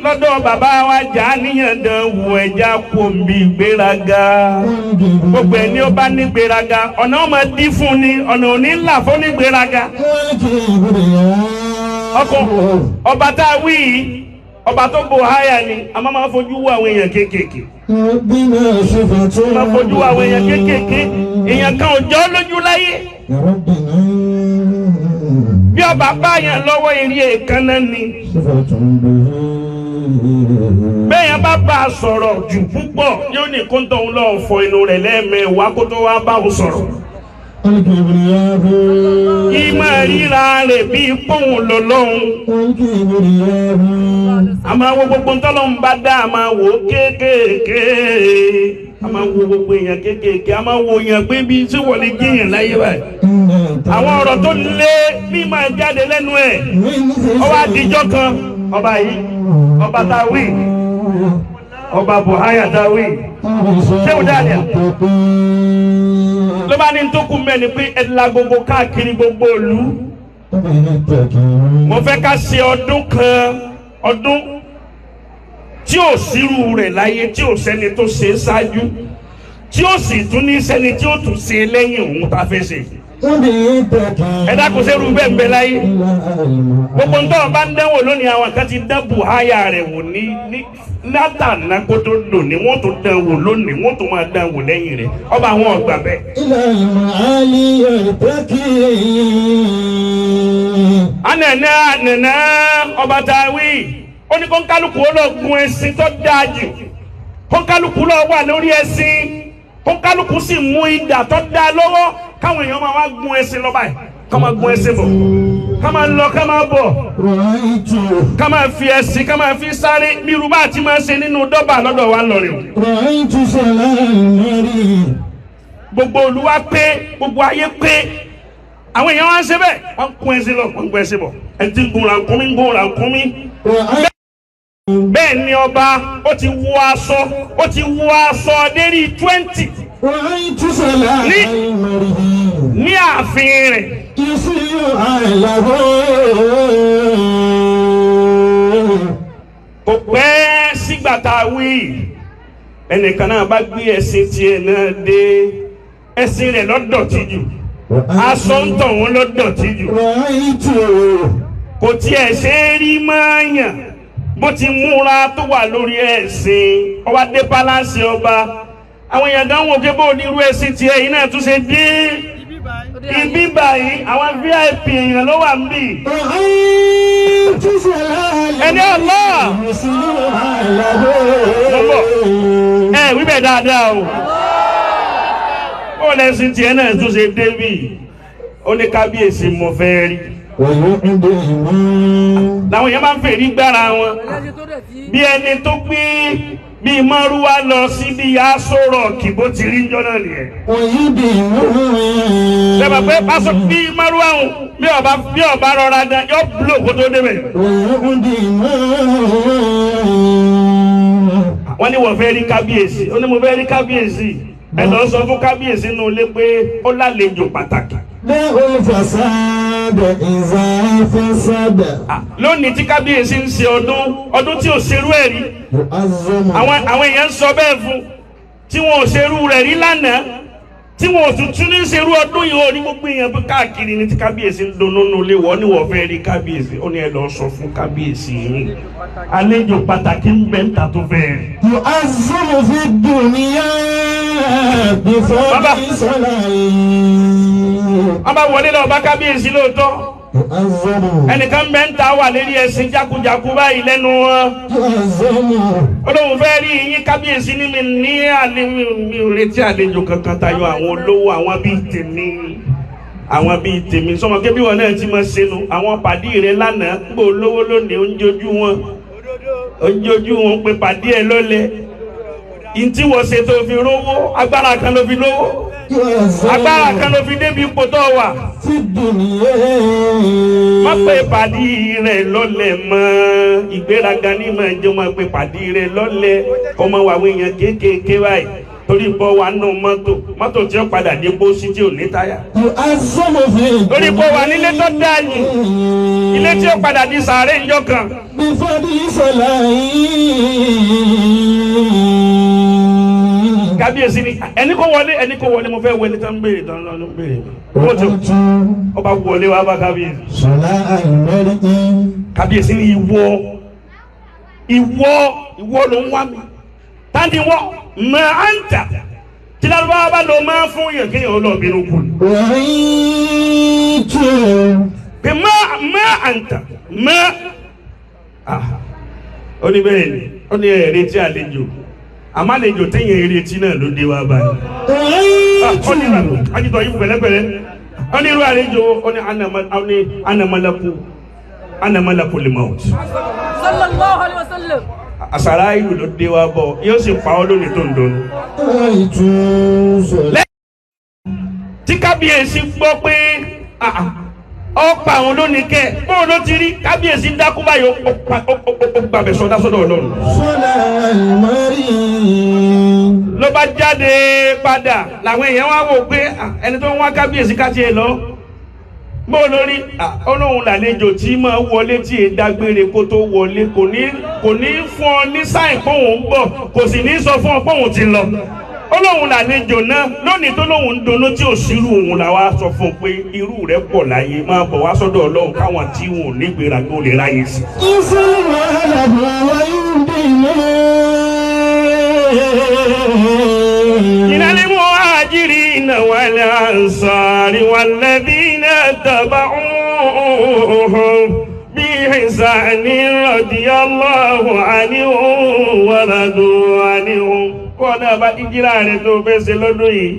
lọ́dọ̀ bàbá wa jà níyàn dán wò ẹja kò bí gbéraga gbogbo ẹni ó bá ní gbéraga ọ̀nà ọmọ dí fún ni ọ̀nà òní ńlá fún ní gbéraga ọkọ ọba tá a wí ọba tó bò háyà ni a máa fojú wo àwọn èèyàn kéékèèké máa fojú wo àwọn èèyàn kéékèèké èèyàn kan ò jọ lójú láyé bí ọba báyàn lọ́wọ́ eré èékánná ni bẹ́ẹ̀yàn bá bá a sọ̀rọ̀ jù púpọ̀ yóò ní kó tó ń lọ fọ inú rẹ̀ lẹ́ẹ̀mẹ́wàá kó tó wá bá òun sọ̀rọ̀. Ìmọ̀ ríra rẹ̀ bíi pòun lọ́lọ́hun. A máa wo gbogbo ntọ́lọ́hun bá dá a máa wò kéékèèké. A máa wo gbogbo èèyàn kéékèèké. A máa wo èèyàn pé bí tí wọ́n lè jíyàn láyé báyìí. Àwọn ọ̀rọ̀ tó lé bí máa jáde lẹ́nu ẹ̀. Ọwọ́ àdìjọ́ kan ọba yìí ọba táwí ọba buhari táwí ṣé o dáadáa ló bá ní tó kú mẹ́ni pé ẹ̀dínlá gbogbo káàkiri gbogbo ìlú mo fẹ́ ká ṣe ọdún kan ọdún tí ò sírú rẹ̀ láyé tí ò sẹ́ni tó ṣe ṣáájú tí ó sì tún ní sẹ́ni tí ó tún ṣe lẹ́yìn òun tá a fẹ́ ṣe. Ẹ̀dá kò sẹ́rù bẹ́ẹ̀ ń bẹ láyé gbogbo ń tọ́ bá ń dánwò lónìí àwọn kan ti dán buhaya rẹ̀ wò ní látàná kó tó lò ní wọ́n tó dán wò lónìí wọ́n tó máa dán wò lẹ́yìn rẹ̀ ọba àwọn ọgbà bẹ́ẹ̀. Ànàná ọba tá a wí ó ní kọ́ńkálùkù ó lọ gun ẹṣin tó dáa jù kọ́ńkálùkù lọ wà lórí ẹṣin kọ́ńkálùkù sì mú idà tó dáa lọ́wọ́ káwọn èèyàn máa wá gun ẹṣin lọ báyìí ká máa gun ẹṣin bọ̀ ká máa lọ ká máa bọ̀ ká máa fi ẹṣin ká máa fi sáré bí irúgbà tí máa ṣe nínú dọ́bà lọ́dọ̀ wa lọ rẹ̀ o. Gbogbo olúwa pé gbogbo ayé pé àwọn èèyàn wá ń ṣe bẹ́ẹ̀ wọ́n gun ẹṣin lọ wọ́n gun ẹṣin bọ̀ ẹ̀ ti gun ràkúnmí. Bẹ́ẹ̀ ni ọba ó ti wọ aṣọ dérí 20 ní ààfin rẹ̀. Kò pẹ́ sígbà tá a wí ẹnìkan náà bá gbé ẹṣin tiẹ̀ náà dé ẹṣin rẹ̀ lọ́dọ̀tí jù aṣọ ń tọ̀ wọ́n lọ́dọ̀tí jù kò tiẹ̀ ṣe é rí máa yàn bó ti múra tó wà lórí ẹṣin ọba dé pálásì ọba àwọn èèyàn gan wò kébò onírú ẹṣin tiẹ̀ yìí náà tún ṣe dé ibi báyìí àwọn VIP èèyàn ló wà níbí. Ẹni ọlọ́ ẹ wíbẹ̀ dáadáa o ó lẹ́sìn tiẹ̀ náà tún ṣe dé bí ó ní kábíyèsí mo fẹ́ rí. Làwọn èèyàn máa ń fèrí gbára wọn bí ẹni tó gbé bí márúwá lọ sí bí aṣọ rọ̀ọ̀kì bó ti rí jọ náà nìyẹn. Ṣèbà pé pásọ bí márúwá hùn bí ọba rọra dán yọ búlò kó tó débẹ̀. Wọ́n ní wọ́n fẹ́ rí kábíyèsí ó ní mo fẹ́ rí kábíyèsí ẹ lọ sọ fún kábíyèsí nínú ilé pé ó lálejò pàtàkì. Lónìí tí kábíyèsí ń ṣe ọdún tí ò ṣerú ẹ̀ rí àwọn èèyàn ń sọ bẹ́ẹ̀ fún tí wọn ò ṣerú rẹ̀ rí lánàá tí wọn ò tún ní ṣerú ọdún yìí ó ní gbogbo èèyàn káàkiri ní tí kábíyèsí ń dunnú lé wọ́n ní wọ́n fẹ́ rí kábíyèsí ó ní ẹ lọ sọ fún kábíyèsí yìí àlejò pàtàkì ń bẹ ń ta tó fẹ́ rí. Yu'azzamu fi dunya bi fadli salahi. Wọ́n bá wọlé lọ bá kábíyèsí lóòótọ́ ẹnìkan bẹ ń ta wà lérí ẹṣin jákujàku báyìí lẹ́nu wọn olóhùn fẹ́ rí yín kábíyèsí ní mi ní retí àlejò kankan tayọ àwọn olówó àwọn bíi tèmi sọmọ kébí wọn náà ti máa ṣẹnu àwọn pàdé rẹ lánàá gbó olówó lónìí oúnjẹ wọn pé pàdé ẹ lọ́lẹ̀ ìntí wọ́n ṣe tó fi rówó agbára kan ló fi lówó agbára kan ló fi débi ipò tó wà. Má pé pàdé rẹ̀ lọ́lẹ̀ mọ́ ìgbéraga ní máa jẹ́ máa pé pàdé rẹ̀ lọ́lẹ̀ ọmọ wàwé èèyàn kéékèèké báyìí torí bọ́ wa nù mọ́tò tí ó padà dé pósí tí ò ní táyà. torí bọ́ wa nílé tó dáa yìí ilé tí ó padà di sàárè ńjọ́ kan. kábíyèsí ni ẹni kò wọlé mo fẹ́ wọlé tán béèrè tán lọ́nà béèrè mọ́tò ọba wọlé wa bá kábíyèsí. kábíyèsí ni ìwọ ló ń wá mi tani wọ mẹ àǹtà tí lárúbáwá bá lọ máa fún yẹn kí yẹn ó lọ bínú kù. pé mẹ àǹtà mẹ ó ní bẹ́ẹ̀ ni ó ní ẹ̀rẹ́tí àlejò àmọ́ àlejò téèyàn ẹ̀rẹ́tí náà ló dé wá báyìí. ó ní ìlànà àjùtọ̀ yìí pẹ̀lẹ́pẹ̀lẹ́ ó ní irú àlejò ó ní anamalaku limawut. sallallahu alaihi wasallam. àṣàrà ìlú ló dé wá bọ̀ yóò sì pa ọ́ lónìí tó ń donu. tí kábíyèsí gbọ́ pé ọ̀pá àwọn lónìí kẹ́ bóun ló ti rí kábíyèsí dákú báyìí ó gbàgbẹ́ sọdá sọ́dọ̀ Ọlọ́run. ló bá jáde padà làwọn èèyàn wá wò pé ẹni tó ń wá kábíyèsí ká tiẹ̀ lọ. bó lórí Ọlọ́run làlejò tí máa wọlé tí è dágbére kó tó wọlé kò ní fún ọ ní sáìn pọ́hùn ń bọ̀ kò sì ní sọ fún ọ pọ́hùn ti lọ. Ọlọ́run làlejò náà lónìí tó lóun ń dunnú tí ò sírú òun làwa sọ fún un pé irú rẹ̀ pọ̀ láyé máa bọ̀ wá sọ́dọ̀ Ọlọ́run káwọn tí wọn ò ní gbéraga ó lè ráyè sí. المهاجرين والأنصار والذين اتبعوهم بإحسان رضي الله عنهم ورضوا عنهم. kọ́nà bá ìjìlá rẹ̀ tó fẹ́ ṣe lọ́dún yìí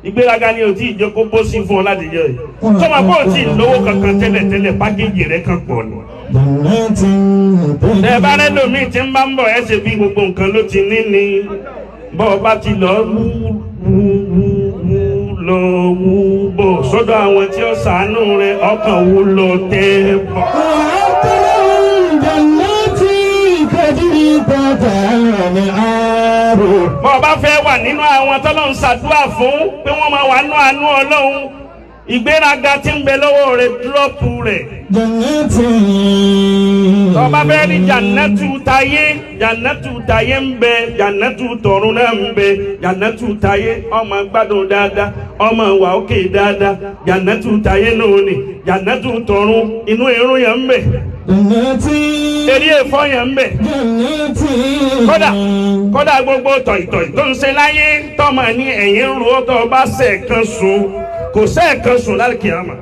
ìgbéraga ni o ti ìjókòó bó sí fún ọ láti jọ yìí sọ́mà bó ti lówó kankan tẹ́lẹ̀ pákéjì rẹ̀ kan pọ̀ ni. ẹ bá rẹ lómi tí ń bá ń bọ̀ ẹ ṣe bí gbogbo nǹkan ló ti ní ni bọ́ ọ bá ti lọ wú bọ̀ sọ́dọ̀ àwọn tí ó ṣàánú rẹ̀ ọkàn wú lọ tẹ́ bọ̀. bọ́ ọ bá fẹ́ wà nínú àwọn tọ́lọ́run ṣàdúrà fún pé wọ́n máa wà nínú àánú Ọlọ́run ìgbéraga tí ń bẹ lọ́wọ́ rẹ̀ dúrọ́pù rẹ̀. tọ́ba bẹ́ẹ̀ ni jannatu tayé ń bẹ jannatu tọ̀run náà ń bẹ jannatu tayé ọmọ gbádùn dáadáa ọmọ wà òkè dáadáa jannatu tayé náà ni jannatu tọ̀run inú irun yẹn ń bẹ eré ẹ̀fọ́ yẹn ń bẹ kódà gbogbo tọ̀ìtọ̀ì tó ń ṣe láyé tọ́mọ ní ẹ̀yìn ń ro tọ́ bá ṣẹ̀ kan sùn kò sẹ́ẹ̀kan sùn lálùkìyámà.